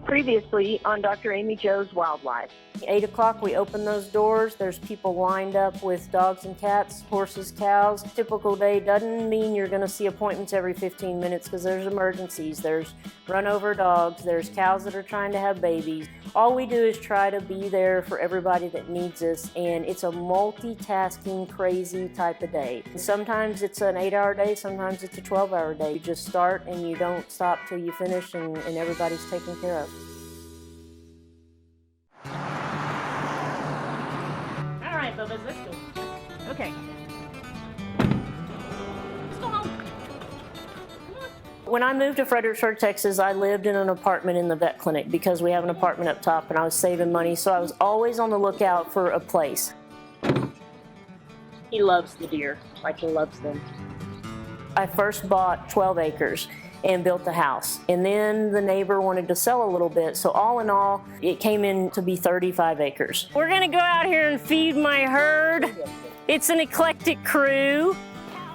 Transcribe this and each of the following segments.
Previously on Dr. Amy Jo's Wildlife. 8 o'clock, we open those doors. There's people lined up with dogs and cats, horses, cows. Typical day doesn't mean you're going to see appointments every 15 minutes because there's emergencies. There's run over dogs. There's cows that are trying to have babies. All we do is try to be there for everybody that needs us, and it's a multitasking, crazy type of day. Sometimes it's an 8-hour day, sometimes it's a 12-hour day. You just start and you don't stop till you finish, and everybody's taken care of. All right, Bubba, let's go. Okay. Let's go home. When I moved to Fredericksburg, Texas, I lived in an apartment in the vet clinic because we have an apartment up top, and I was saving money, so I was always on the lookout for a place. He loves the deer, like he loves them. I first bought 12 acres and built the house, and then the neighbor wanted to sell a little bit, so all in all, it came in to be 35 acres. We're gonna go out here and feed my herd. It's an eclectic crew.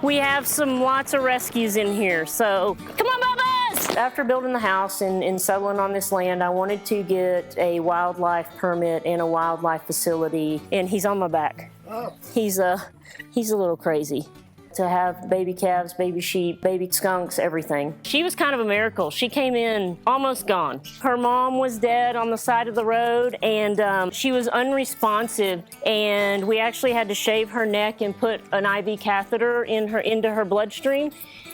We have lots of rescues in here, so come on, Bubba's! After building the house and settling on this land, I wanted to get a wildlife permit and a wildlife facility, and he's on my back. Oh. He's a little crazy. To have baby calves, baby sheep, baby skunks, everything. She was kind of a miracle. She came in almost gone. Her mom was dead on the side of the road, and she was unresponsive, and we actually had to shave her neck and put an IV catheter into her bloodstream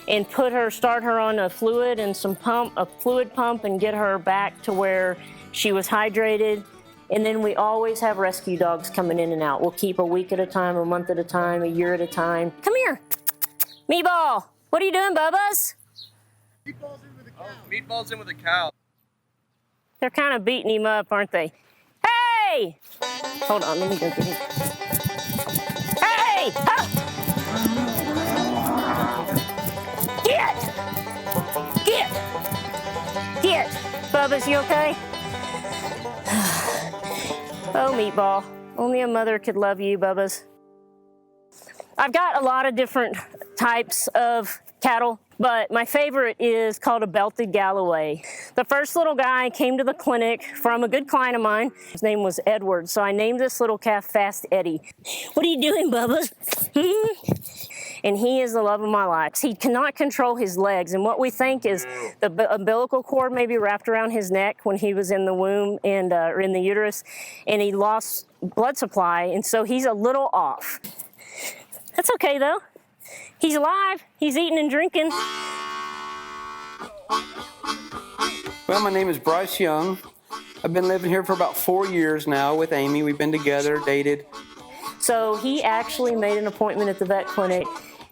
and start her on a fluid and a fluid pump and get her back to where she was hydrated. And then we always have rescue dogs coming in and out. We'll keep a week at a time, a month at a time, a year at a time. Come here. Meatball. What are you doing, Bubba's? Meatball's in with a cow. Oh, Meatball's in with a cow. They're kind of beating him up, aren't they? Hey! Hold on, let me go get him. Hey! Huh? Get! Bubba's, you okay? Oh, Meatball. Only a mother could love you, Bubba's. I've got a lot of different types of cattle, but my favorite is called a Belted Galloway. The first little guy came to the clinic from a good client of mine. His name was Edward, so I named this little calf Fast Eddie. What are you doing, Bubba's? And he is the love of my life. He cannot control his legs, and what we think is the umbilical cord maybe wrapped around his neck when he was in the womb and or in the uterus, and he lost blood supply, and so he's a little off. That's okay, though. He's alive. He's eating and drinking. Well, my name is Bryce Young. I've been living here for about 4 years now with Amy. We've been together, dated. So he actually made an appointment at the vet clinic,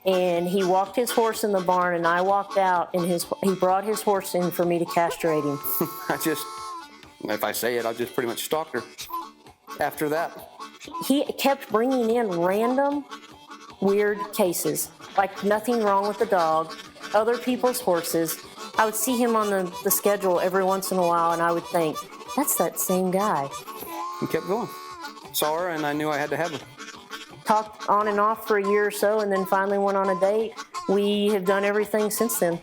and he walked his horse in the barn, and I walked out, and he brought his horse in for me to castrate him. If I say it, I'll just pretty much stalk her after that. He kept bringing in random weird cases, like nothing wrong with the dog, other people's horses. I would see him on the schedule every once in a while, and I would think, that's that same guy. He kept going. Saw her, and I knew I had to have her. Talked on and off for a year or so, and then finally went on a date. We have done everything since then.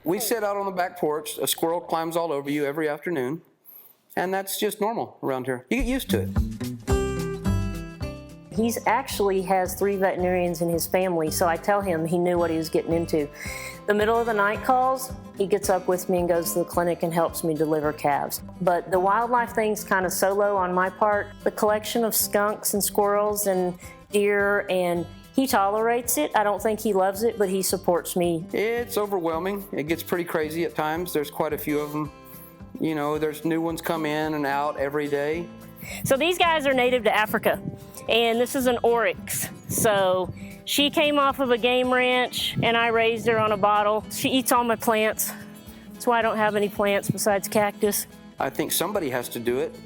We sit out on the back porch. A squirrel climbs all over you every afternoon, and that's just normal around here. You get used to it. He actually has 3 veterinarians in his family, so I tell him he knew what he was getting into. The middle of the night calls, he gets up with me and goes to the clinic and helps me deliver calves. But the wildlife thing's kind of solo on my part. The collection of skunks and squirrels and deer, and he tolerates it. I don't think he loves it, but he supports me. It's overwhelming. It gets pretty crazy at times. There's quite a few of them. You know, there's new ones come in and out every day. So these guys are native to Africa, and this is an oryx. So she came off of a game ranch, and I raised her on a bottle. She eats all my plants. That's why I don't have any plants besides cactus. I think somebody has to do it,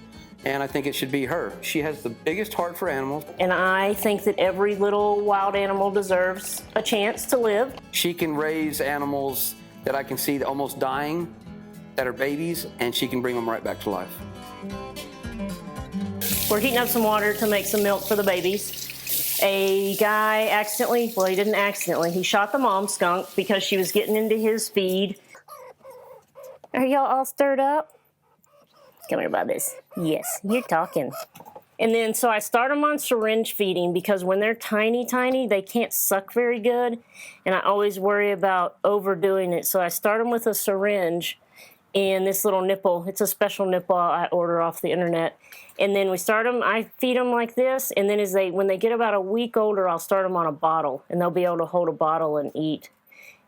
and I think it should be her. She has the biggest heart for animals. And I think that every little wild animal deserves a chance to live. She can raise animals that I can see almost dying, that are babies, and she can bring them right back to life. We're heating up some water to make some milk for the babies. A guy accidentally, well, he didn't accidentally, he shot the mom skunk because she was getting into his feed. Are y'all all stirred up? Come here, Bubba's. Yes, you're talking. And then, so I start them on syringe feeding because when they're tiny, they can't suck very good. And I always worry about overdoing it. So I start them with a syringe and this little nipple. It's a special nipple I order off the internet. And then we start them, I feed them like this. And then when they get about a week older, I'll start them on a bottle. And they'll be able to hold a bottle and eat.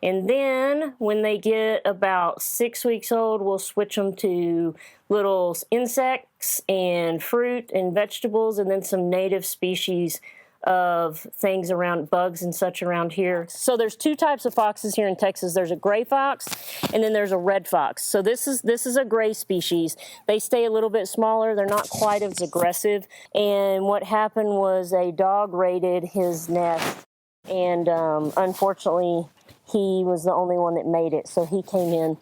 And then when they get about 6 weeks old, we'll switch them to little insects and fruit and vegetables and then some native species of things around, bugs and such around here. So there's 2 types of foxes here in Texas. There's a gray fox and then there's a red fox. So this is a gray species. They stay a little bit smaller. They're not quite as aggressive. And what happened was a dog raided his nest and unfortunately, he was the only one that made it, so he came in.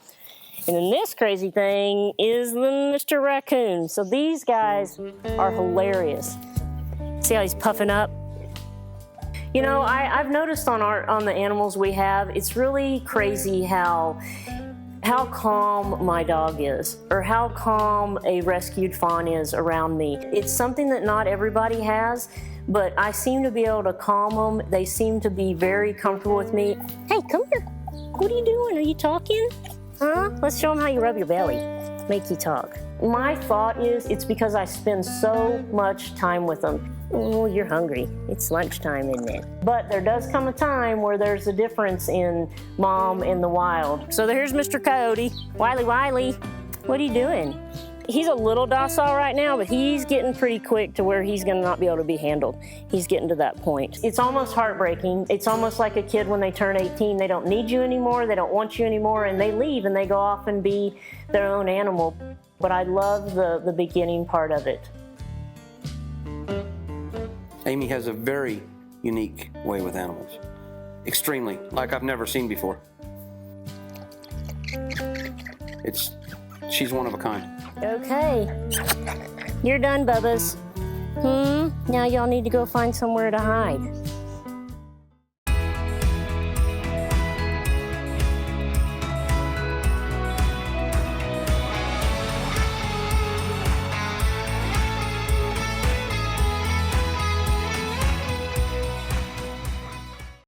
And then this crazy thing is the Mr. Raccoon. So these guys are hilarious. See how he's puffing up? You know, I've noticed on the animals we have, it's really crazy how calm my dog is, or how calm a rescued fawn is around me. It's something that not everybody has, but I seem to be able to calm them. They seem to be very comfortable with me. Hey, come here. What are you doing? Are you talking? Huh? Let's show them how you rub your belly. Make you talk. My thought is it's because I spend so much time with them. Oh, you're hungry. It's lunchtime, isn't it? But there does come a time where there's a difference in mom and the wild. So here's Mr. Coyote. Wiley, what are you doing? He's a little docile right now, but he's getting pretty quick to where he's gonna not be able to be handled. He's getting to that point. It's almost heartbreaking. It's almost like a kid when they turn 18. They don't need you anymore, they don't want you anymore, and they leave and they go off and be their own animal. But I love the beginning part of it. Amy has a very unique way with animals. Extremely, like I've never seen before. She's one of a kind. Okay, you're done, Bubba's. Now y'all need to go find somewhere to hide.